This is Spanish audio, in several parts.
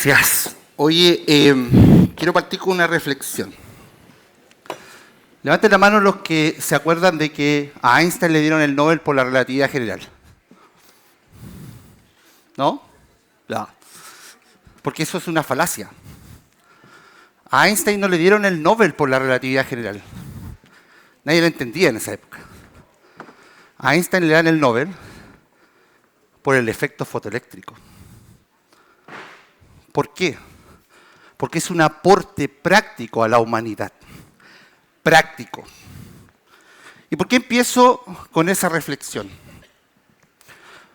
Gracias. Oye, quiero partir con una reflexión. Levanten la mano los que se acuerdan de que a Einstein le dieron el Nobel por la relatividad general. ¿No? No. Porque eso es una falacia. A Einstein no le dieron el Nobel por la relatividad general. Nadie lo entendía en esa época. A Einstein le dan el Nobel por el efecto fotoeléctrico. ¿Por qué? Porque es un aporte práctico a la humanidad. Práctico. ¿Y por qué empiezo con esa reflexión?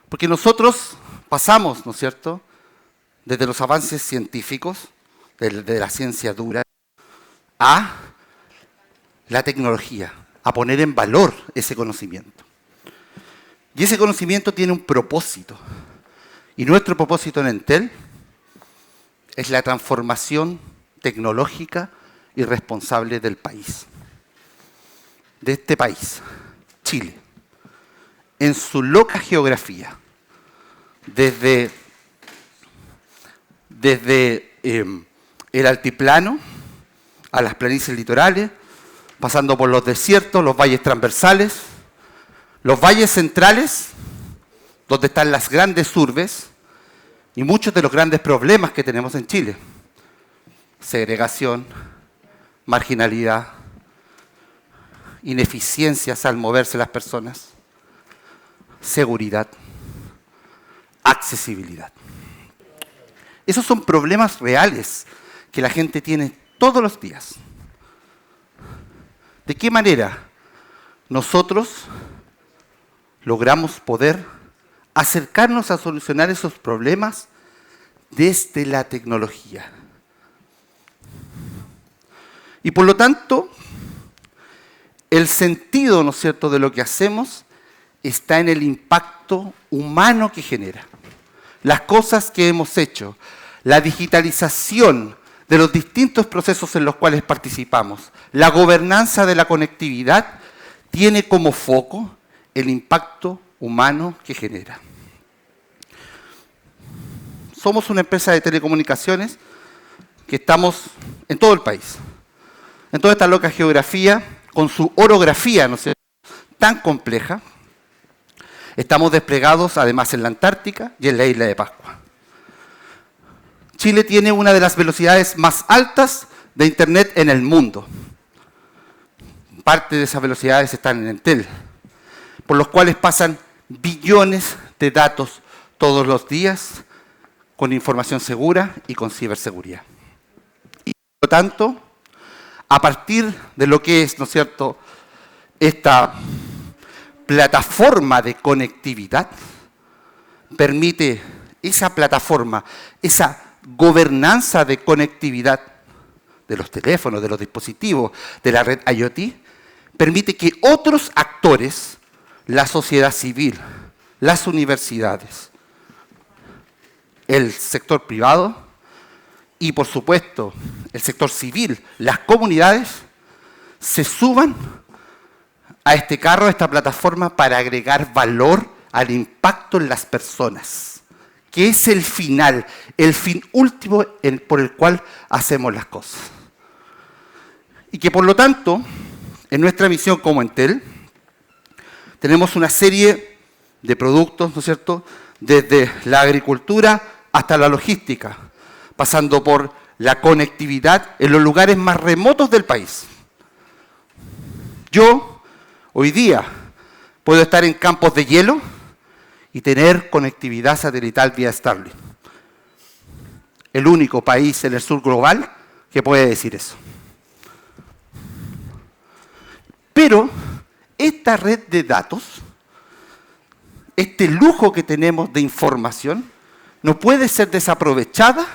Porque nosotros pasamos, ¿no es cierto?, desde los avances científicos, de la ciencia dura, a la tecnología, a poner en valor ese conocimiento. Y ese conocimiento tiene un propósito. Y nuestro propósito en Entel es la transformación tecnológica y responsable del país. De este país, Chile, en su loca geografía, desde el altiplano a las planicies litorales, pasando por los desiertos, los valles transversales, los valles centrales, donde están las grandes urbes y muchos de los grandes problemas que tenemos en Chile. Segregación, marginalidad, ineficiencias al moverse las personas, seguridad, accesibilidad. Esos son problemas reales que la gente tiene todos los días. ¿De qué manera nosotros logramos poder acercarnos a solucionar esos problemas desde la tecnología? Y por lo tanto, el sentido, ¿no es cierto?, de lo que hacemos está en el impacto humano que genera. Las cosas que hemos hecho, la digitalización de los distintos procesos en los cuales participamos, la gobernanza de la conectividad, tiene como foco el impacto humano que genera. Somos una empresa de telecomunicaciones que estamos en todo el país, en toda esta loca geografía, con su orografía, ¿no es cierto?, tan compleja. Estamos desplegados además en la Antártica y en la isla de Pascua. Chile tiene una de las velocidades más altas de Internet en el mundo. Parte de esas velocidades están en Entel, por los cuales pasan billones de datos todos los días con información segura y con ciberseguridad. Y por lo tanto, a partir de lo que es, ¿no es cierto?, esta plataforma de conectividad, permite esa plataforma, esa gobernanza de conectividad de los teléfonos, de los dispositivos, de la red IoT, permite que otros actores, la sociedad civil, las universidades, el sector privado y, por supuesto, el sector civil, las comunidades, se suban a este carro, a esta plataforma, para agregar valor al impacto en las personas, que es el final, el fin último por el cual hacemos las cosas. Y que, por lo tanto, en nuestra misión como Entel, tenemos una serie de productos, ¿no es cierto?, desde la agricultura hasta la logística, pasando por la conectividad en los lugares más remotos del país. Yo, hoy día, puedo estar en campos de hielo y tener conectividad satelital vía Starlink. El único país en el sur global que puede decir eso. Pero esta red de datos, este lujo que tenemos de información, no puede ser desaprovechada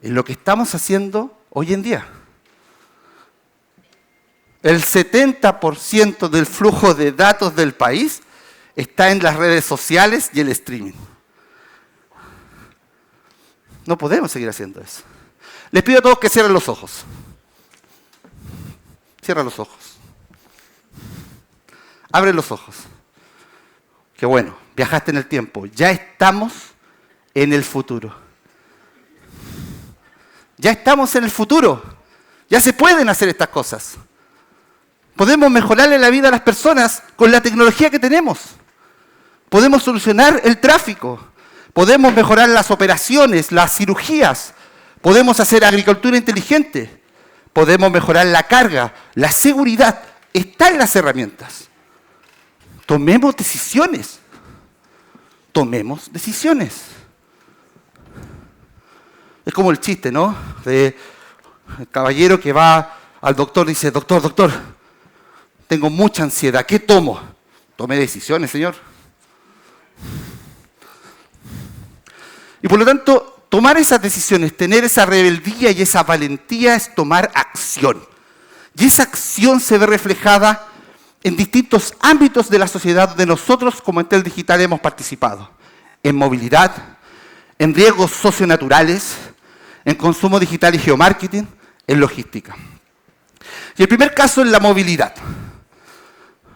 en lo que estamos haciendo hoy en día. El 70% del flujo de datos del país está en las redes sociales y el streaming. No podemos seguir haciendo eso. Les pido a todos que cierren los ojos. Cierra los ojos. Abre los ojos. Qué bueno, viajaste en el tiempo. Ya estamos en el futuro. Ya estamos en el futuro. Ya se pueden hacer estas cosas. Podemos mejorarle la vida a las personas con la tecnología que tenemos. Podemos solucionar el tráfico. Podemos mejorar las operaciones, las cirugías. Podemos hacer agricultura inteligente. Podemos mejorar la carga, la seguridad. Están las herramientas. Tomemos decisiones. Tomemos decisiones. Es como el chiste, ¿no? De el caballero que va al doctor y dice, doctor, tengo mucha ansiedad, ¿qué tomo? Tome decisiones, señor. Y por lo tanto, tomar esas decisiones, tener esa rebeldía y esa valentía es tomar acción. Y esa acción se ve reflejada en distintos ámbitos de la sociedad donde nosotros como Entel Digital hemos participado. En movilidad, en riesgos socionaturales, en consumo digital y geomarketing, en logística. Y el primer caso es la movilidad.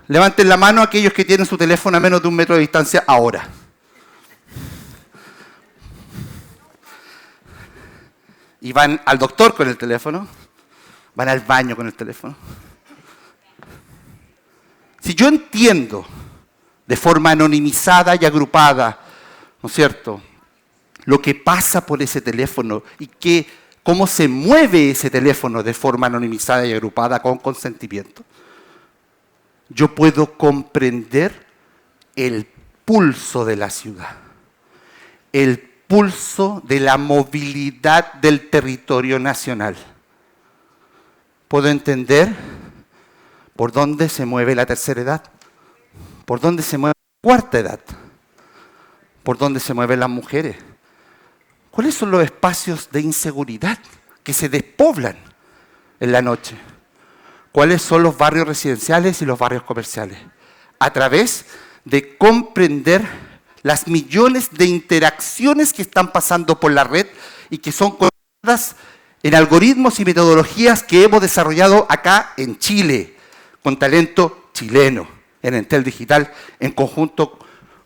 Levanten la mano aquellos que tienen su teléfono a menos de 1 metro de distancia ahora. Y van al doctor con el teléfono, van al baño con el teléfono. Si yo entiendo de forma anonimizada y agrupada, ¿no es cierto?, lo que pasa por ese teléfono y cómo se mueve ese teléfono de forma anonimizada y agrupada con consentimiento, yo puedo comprender el pulso de la ciudad, el pulso de la movilidad del territorio nacional. Puedo entender por dónde se mueve la tercera edad, por dónde se mueve la cuarta edad, por dónde se mueven las mujeres. ¿Cuáles son los espacios de inseguridad que se despoblan en la noche? ¿Cuáles son los barrios residenciales y los barrios comerciales? A través de comprender las millones de interacciones que están pasando por la red y que son conectadas en algoritmos y metodologías que hemos desarrollado acá en Chile, con talento chileno, en Entel Digital, en conjunto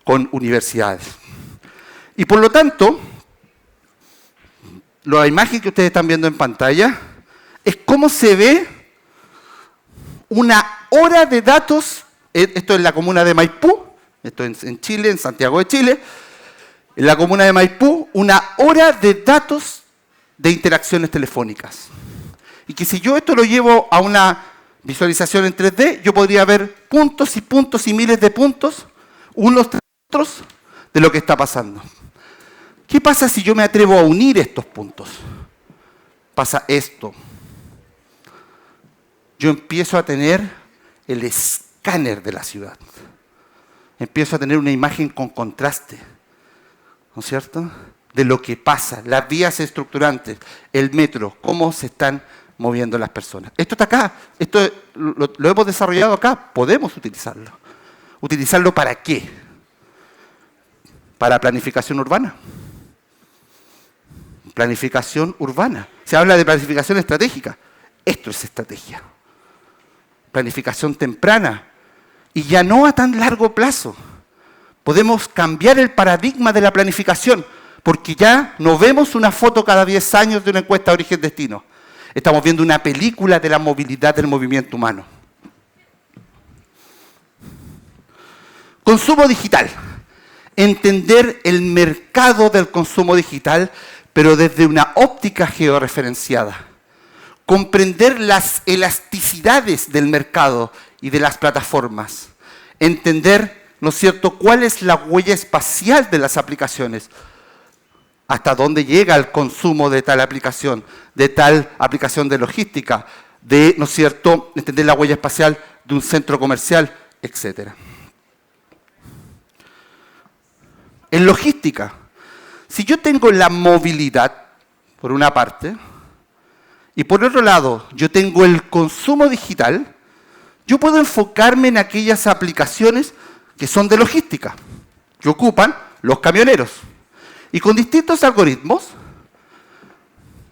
con universidades. Y por lo tanto, la imagen que ustedes están viendo en pantalla es cómo se ve una hora de datos. Esto es la comuna de Maipú, esto es en Chile, en Santiago de Chile. En la comuna de Maipú, una hora de datos de interacciones telefónicas. Y que si yo esto lo llevo a una visualización en 3D, yo podría ver puntos y puntos y miles de puntos, unos tras otros, de lo que está pasando. ¿Qué pasa si yo me atrevo a unir estos puntos? Pasa esto. Yo empiezo a tener el escáner de la ciudad. Empiezo a tener una imagen con contraste, ¿no es cierto?, de lo que pasa, las vías estructurantes, el metro, cómo se están moviendo las personas. Esto está acá, esto lo hemos desarrollado acá, podemos utilizarlo. ¿Utilizarlo para qué? Para planificación urbana. Planificación urbana. Se habla de planificación estratégica. Esto es estrategia. Planificación temprana. Y ya no a tan largo plazo. Podemos cambiar el paradigma de la planificación, porque ya no vemos una foto cada 10 años de una encuesta de origen-destino. Estamos viendo una película de la movilidad del movimiento humano. Consumo digital. Entender el mercado del consumo digital, pero desde una óptica georreferenciada. Comprender las elasticidades del mercado y de las plataformas. Entender, ¿no es cierto?, cuál es la huella espacial de las aplicaciones. Hasta dónde llega el consumo de tal aplicación de logística, de, ¿no es cierto?, entender la huella espacial de un centro comercial, etc. En logística, si yo tengo la movilidad, por una parte, y por otro lado, yo tengo el consumo digital, yo puedo enfocarme en aquellas aplicaciones que son de logística, que ocupan los camioneros. Y con distintos algoritmos,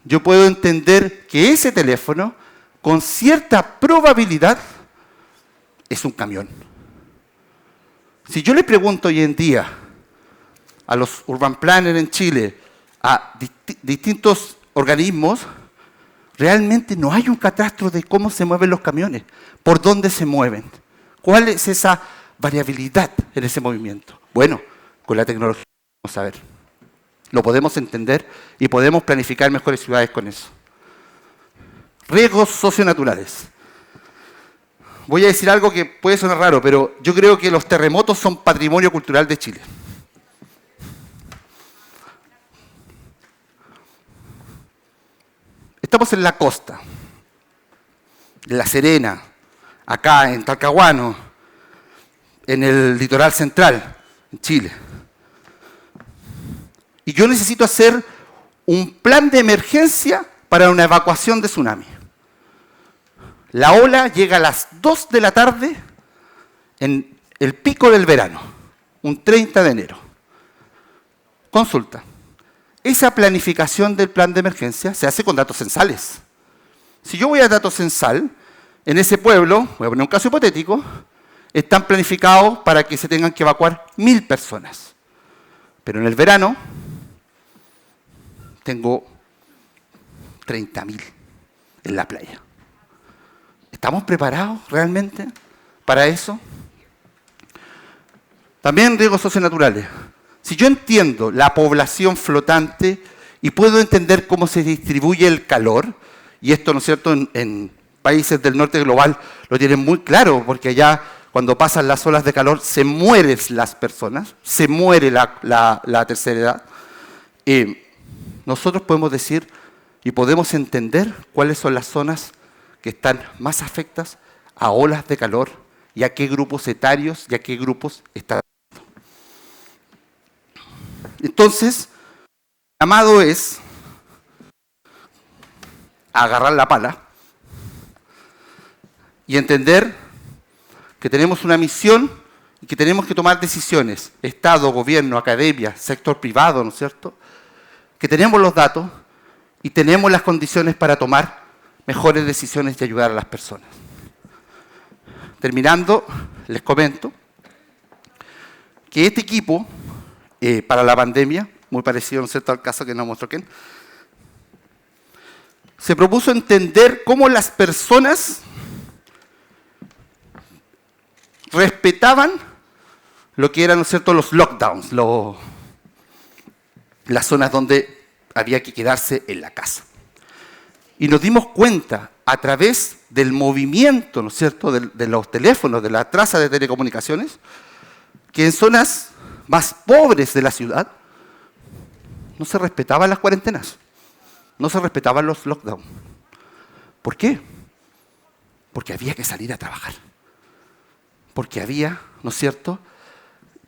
yo puedo entender que ese teléfono, con cierta probabilidad, es un camión. Si yo le pregunto hoy en día a los urban planners en Chile, a distintos organismos, Realmente no hay un catastro de cómo se mueven los camiones, por dónde se mueven. ¿Cuál es esa variabilidad en ese movimiento? Bueno, con la tecnología vamos a ver. Lo podemos entender y podemos planificar mejores ciudades con eso. Riesgos socionaturales. Voy a decir algo que puede sonar raro, pero yo creo que los terremotos son patrimonio cultural de Chile. Estamos en la costa, en La Serena, acá en Talcahuano, en el litoral central, en Chile. Y yo necesito hacer un plan de emergencia para una evacuación de tsunami. La ola llega a las 2 de la tarde en el pico del verano, un 30 de enero. Consulta. Esa planificación del plan de emergencia se hace con datos censales. Si yo voy a datos censal, en ese pueblo, voy a poner un caso hipotético, están planificados para que se tengan que evacuar 1000 personas. Pero en el verano tengo 30.000 en la playa. ¿Estamos preparados realmente para eso? También riesgos socionaturales. Si yo entiendo la población flotante y puedo entender cómo se distribuye el calor, y esto, ¿no es cierto?, en países del norte global lo tienen muy claro, porque allá cuando pasan las olas de calor se mueren las personas, se muere la tercera edad. Nosotros podemos decir y podemos entender cuáles son las zonas que están más afectadas a olas de calor y a qué grupos etarios y a qué grupos están. Entonces, el llamado es agarrar la pala y entender que tenemos una misión y que tenemos que tomar decisiones, Estado, gobierno, academia, sector privado, ¿no es cierto?, que tenemos los datos y tenemos las condiciones para tomar mejores decisiones y ayudar a las personas. Terminando, les comento que este equipo, para la pandemia, muy parecido, ¿no es cierto?, al caso que nos mostró Ken, se propuso entender cómo las personas respetaban lo que eran, ¿no es cierto?, los lockdowns, las zonas donde había que quedarse en la casa. Y nos dimos cuenta a través del movimiento, ¿no es cierto?, de los teléfonos, de la traza de telecomunicaciones, que en zonas más pobres de la ciudad no se respetaban las cuarentenas, no se respetaban los lockdowns. ¿Por qué? Porque había que salir a trabajar. Porque había, ¿no es cierto?,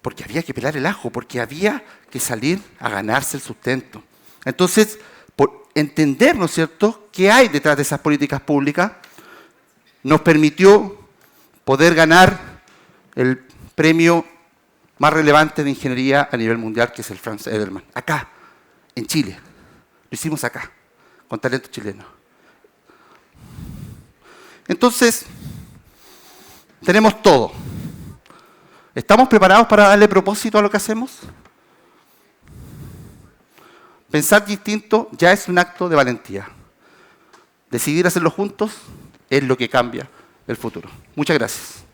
porque había que pelar el ajo, porque había que salir a ganarse el sustento. Entonces, por entender, ¿no es cierto?, qué hay detrás de esas políticas públicas, nos permitió poder ganar el premio más relevante de ingeniería a nivel mundial, que es el Franz Edelman. Acá, en Chile. Lo hicimos acá, con talento chileno. Entonces, tenemos todo. ¿Estamos preparados para darle propósito a lo que hacemos? Pensar distinto ya es un acto de valentía. Decidir hacerlo juntos es lo que cambia el futuro. Muchas gracias.